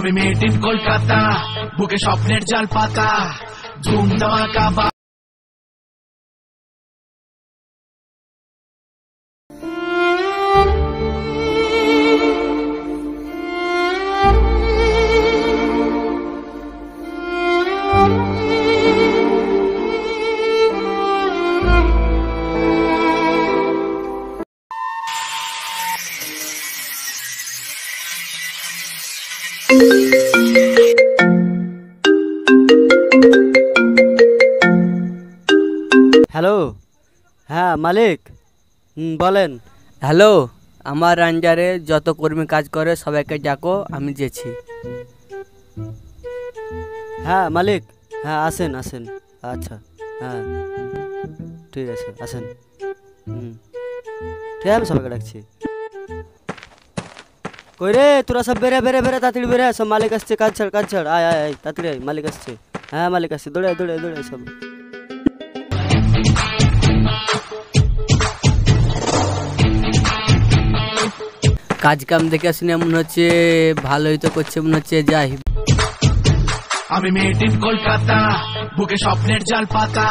আমি made in Kolkata, বুকে স্বপ্নের জাল পাতা, ধুম ধামাকা। হ্যালো, হ্যাঁ মালিক, বলেন। হ্যালো, আমার আন্ডারে যত কর্মী কাজ করে সবাইকে ডাকো, আমি যেছি। হ্যাঁ মালিক, হ্যাঁ আসেন আসেন। আচ্ছা, হ্যাঁ ঠিক আছে, আসেন। ঠিক আছে, আমি সবাইকে ডাকছি। কই রে তোরা সব বেরে বেরে বেরে, তাড়াতাড়ি বেরে, সব মালিক আসছে, কাজ ছাড় কাজ ছাড়, আয় আয় আয় তাড়াতাড়ি আয়, মালিক আসছে। হ্যাঁ মালিক আসছে, দৌড়ে দৌড়ে দৌড়ে সব। কাজ কাম দেখে শুনে মনে হচ্ছে ভালোই তো করছে, মনে হচ্ছে যাই। আমি মেড ইন কলকাতা, বুকে স্বপ্নের জাল পাতা,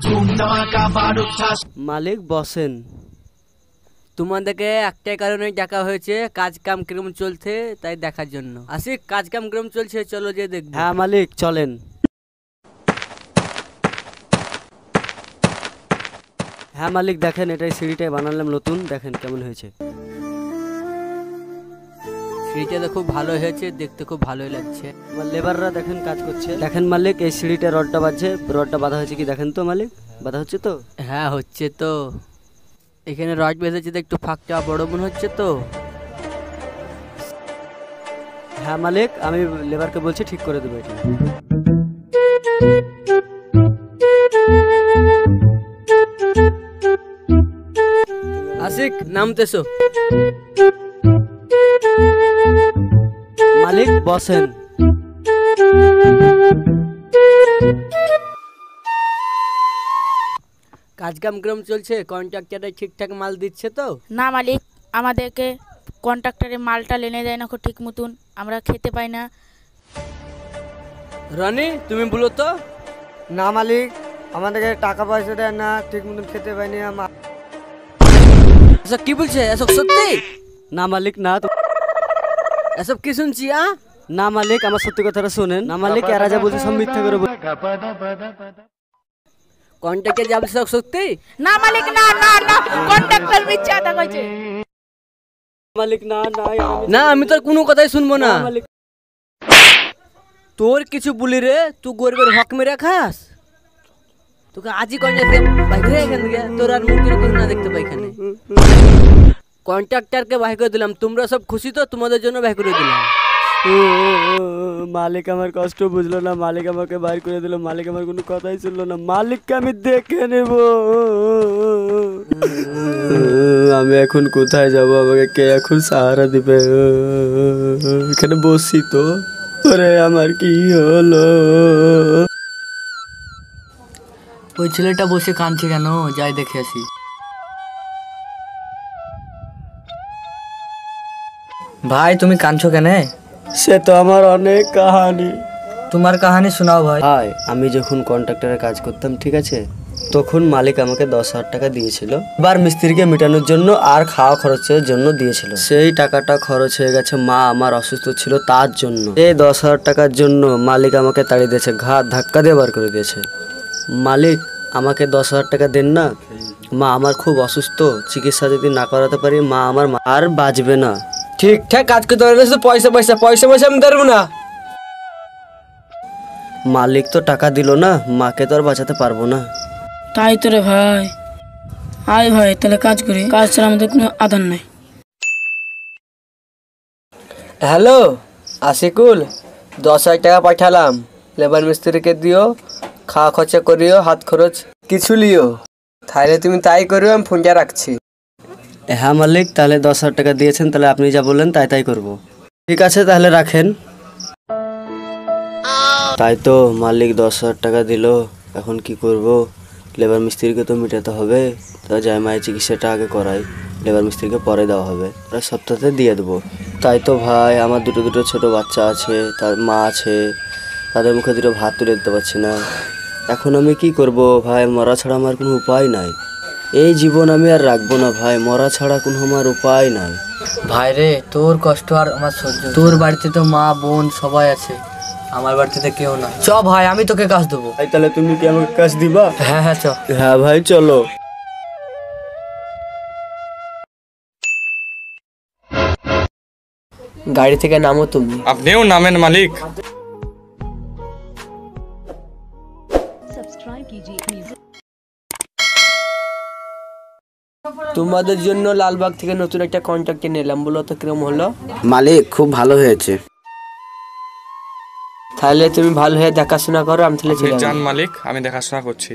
ধুম ধামাকা বারুদ ঠাস। মালিক বসেন। তোমাদেরকে একটাই কারণে ডাকা হয়েছে, কাজ কাম কিরকম চলছে তাই দেখার জন্য। আসি, কাজ কাম কিরকম চলছে চলো যে দেখবো। হ্যাঁ মালিক চলেন। হ্যাঁ মালিক দেখেন, এটাই সিঁড়িটাই বানালাম নতুন, দেখেন কেমন হয়েছে। সিঁড়িটা তো খুব ভালো হয়েছে, দেখতে খুব ভালোই লাগছে। লেবাররা দেখেন কাজ করছে। দেখেন মালিক, এই সিঁড়িটা রডটা বাজছে, রডটা বাঁধা হয়েছে কি দেখেন তো মালিক, বাঁধা হচ্ছে তো? হ্যাঁ হচ্ছে তো। এখানে রড বেঁধেছে তো, একটু ফাঁকটা বড় মনে হচ্ছে তো। হ্যাঁ মালিক, আমি লেবারকে বলছি ঠিক করে দেবো এটা। আশিক নামতেছো। মালিক বসেন। কাজ কাম কিরম চলছে? কন্ট্রাক্টরে ঠিকঠাক মাল দিচ্ছে তো? না মালিক, আমাদেরকে কন্ট্রাক্টরে মালটা এনে দেয় না ঠিক মতন, আমরা খেতে পাই না। রনি তুমি বলো তো। না মালিক, আমাদেরকে টাকা পয়সা দেয় না, ঠিক মতন খেতে পাইনি। এসব কি বলছে? এসব সত্যি? না মালিক না। এসব কি শুনছি? না মালিক, আমার সত্যি কথাটা শোনেন। না মালিক, এরা যা বলছে সব মিথ্যা করে বলছে। কন্ট্রাক্টে যাবে সব সত্যি? না মালিক, না না না, কন্ট্রাক্টর মিথ্যা কথা কইছে। মালিক না না না, আমি তোর কোনো কথাই শুনবো না। মালিক, তোর কিছু বলি রে, তুই গরিবের হক মেরে খাস। তোকে আজই কন্ট্রাক্টে বাইরে এখান থেকে, তোর আর মুখ না দেখতে পাই এখানে। কন্ট্রাক্টরকে বাই করে দিলাম, তোমরা সব খুশি তো? তোমাদের জন্য বাই করে দিলাম। মালিক আমার কষ্ট বুঝলো না, মালিক আমাকে বাইর করে দিল, মালিক আমার কোনো কথাই শুনলো না। মালিককে আমি দেখে নেব। আমি এখন কোথায় যাব? আমাকে কে এখন সাহারা দিবে? এখানে বসি তো, ওরে আমার কি হলো? ওই ছেলেটা বসে কাঁদছে কেন? যাই দেখে আসি। ভাই তুমি কাঁদছো কেন? সে তো আমার অনেক কাহানি। তোমার কাহানি শোনাও ভাই। ভাই, আমি যখন কন্ট্রাক্টরে কাজ করতাম, ঠিক আছে, তখন মালিক আমাকে 10,000 টাকা দিয়েছিল, এবার মিস্ত্রিকে মেটানোর জন্য আর খাওয়া খরচের জন্য দিয়েছিল। সেই টাকাটা খরচ হয়ে গেছে, মা আমার অসুস্থ ছিল তার জন্য। এই 10,000 টাকার জন্য মালিক আমাকে তাড়িয়ে দিয়েছে, ঘাট ধাক্কা দিয়ে বার করে দিয়েছে। মালিক আমাকে 10,000 টাকা দেন না, মা আমার খুব অসুস্থ, চিকিৎসা যদি না করাতে পারি মা আমার আর বাঁচবে না। ঠিকঠাক কাজ করতে পারলে পয়সা পয়সা পয়সা পয়সা আমি ধরবো না। মালিক তো টাকা দিল না, মাকে তো আর বাঁচাতে পারবো না। তাই তো রে ভাই। আয় ভাই তাহলে কাজ করি, কাজ ছাড়া আমাদের কোনো আধার নাই। হ্যালো আশিকুল, 10,000 টাকা পাঠালাম, লেবার মিস্ত্রিকে দিও, খাওয়া খরচা করিও, হাত খরচ কিছু লিও। তাহলে তুমি তাই করিও, আমি ফোনটা রাখছি। হ্যাঁ মালিক, তাহলে 10,000 টাকা দিয়েছেন, তাহলে আপনি যা বললেন তাই তাই করবো। ঠিক আছে তাহলে রাখেন। তাই তো মালিক 10,000 টাকা দিল, এখন কি করব? লেবার মিস্ত্রিকে তো মেটাতে হবে। তা যাই, মায়ের চিকিৎসাটা আগে করাই, লেবার মিস্ত্রিকে পরে দেওয়া হবে, সপ্তাহে দিয়ে দেবো। তাই তো ভাই, আমার দুটো দুটো ছোট বাচ্চা আছে, তার মা আছে, তাদের মুখে দুটো ভাত তুলে দিতে পারছি না। এখন আমি কি করব ভাই? মরা ছাড়া আমার কোনো উপায় নাই। এই জীবন আমি আর রাখবো না ভাই, মরা ছাড়া কোনো আমার উপায় নাই। ভাই রে, তোর কষ্ট আর আমার সহ্য। তোর বাড়িতে তো মা বোন সবাই আছে, আমার বাড়িতে তো কেউ না। চ ভাই, আমি তোকে কাজ দেবো। ভাই তাহলে তুমি কি আমাকে কাজ দিবা? হ্যাঁ হ্যাঁ, চ। হ্যাঁ ভাই চলো। গাড়ি থেকে নামো তুমি। আপনিও নামেন মালিক। তোমাদের জন্য লালবাগ থেকে নতুন একটা কন্ট্রাক্ট নিলাম, বলো তো কিরম হলো? মালিক খুব ভালো হয়েছে। তাহলে তুমি ভালো হয়ে দেখাশোনা করো, আমি তাহলে চলে যান মালিক, আমি দেখাশোনা করছি।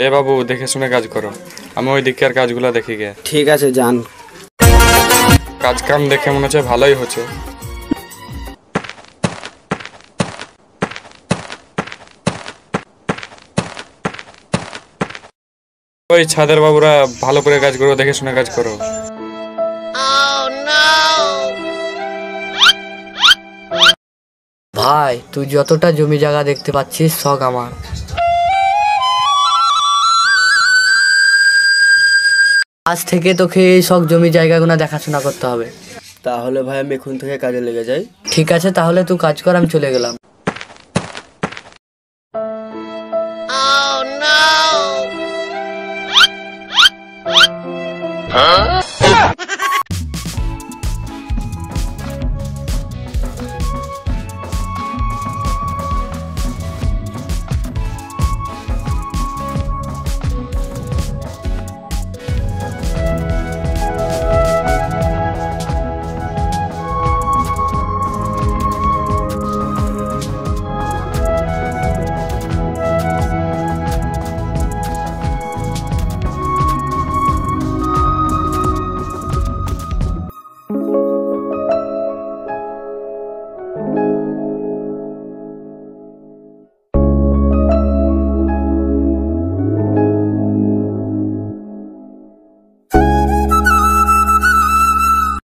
এ বাবু, দেখে শুনে কাজ করো, আমি ওই দিকের কাজগুলো দেখি গে। ঠিক আছে যান। কাজ কাম দেখে মনে হচ্ছে ভালোই হচ্ছে। ওই ছাদের বাবুরা ভালো করে কাজ করো, দেখে শুনে কাজ করো। ভাই, তুই যতটা জমি জায়গা দেখতে পাচ্ছিস সব আমার। আজ থেকে তোকে এই সব জমি জায়গাগুলো দেখাশোনা করতে হবে। তাহলে ভাই আমি এখন থেকে কাজে লেগে যাই। ঠিক আছে, তাহলে তুই কাজ কর, আমি চলে গেলাম।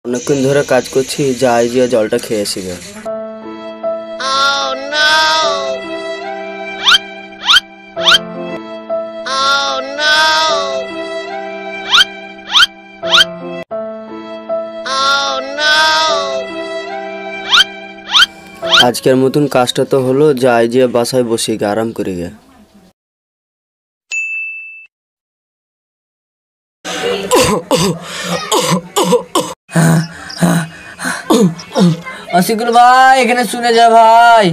অনেকক্ষণ ধরে কাজ করছি, যাই গিয়ে জলটা খেয়ে আসি গে। আজকের মতন কাজটা তো হলো, যাই গিয়ে বাসায় বসি গে, আরাম করি গে। আশিকুল ভাই, এখানে শুনে যা ভাই।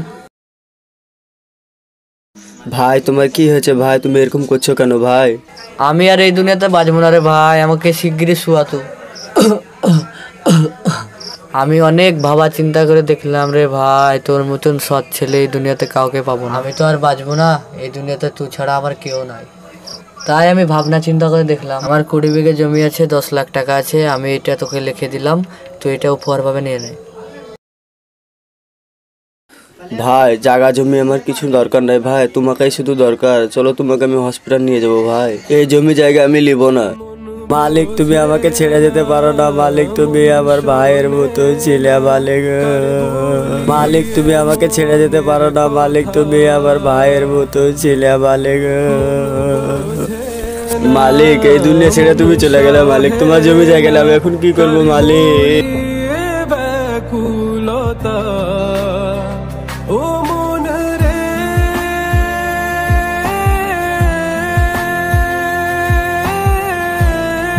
ভাই তোমার কি হয়েছে ভাই? তুমি এরকম করছো কেন ভাই? আমি আর এই দুনিয়াতে বাঁচবো না রে ভাই, আমাকে শিগগিরই শুয়াতো। আমি অনেক ভাবা চিন্তা করে দেখলাম রে ভাই, তোর মতন সৎ ছেলে এই দুনিয়াতে কাউকে পাবো না। আমি তো আর বাঁচবো না এই দুনিয়াতে, তুই ছাড়া আমার কেউ নাই। তাই আমি ভাবনা চিন্তা করে দেখলাম, আমার 20 বিঘে জমি আছে, 10 লাখ টাকা আছে, আমি এটা তোকে লিখে দিলাম, তুই এটা উপহার ভাবে নিয়ে নে। ভাই জায়গা জমি আমার কিছু দরকার নাই ভাই, তোমাকেই শুধু দরকার। চলো তোমাকে আমি হসপিটাল নিয়ে যাবো ভাই, এই জমি জায়গা আমি নিব না। মালিক তুমি আমাকে ছেড়ে যেতে পারো না মালিক, তুমি আমার ভাইয়ের মতো ছিলে মালিক। মালিক তুমি আমাকে ছেড়ে যেতে পারো না মালিক, তুমি আমার ভাইয়ের মতো ছিলে মালিক। মালিক এই দুনিয়া ছেড়ে তুমি চলে গেলে মালিক, তোমার জমি জায়গা আমি এখন কি করবো মালিক?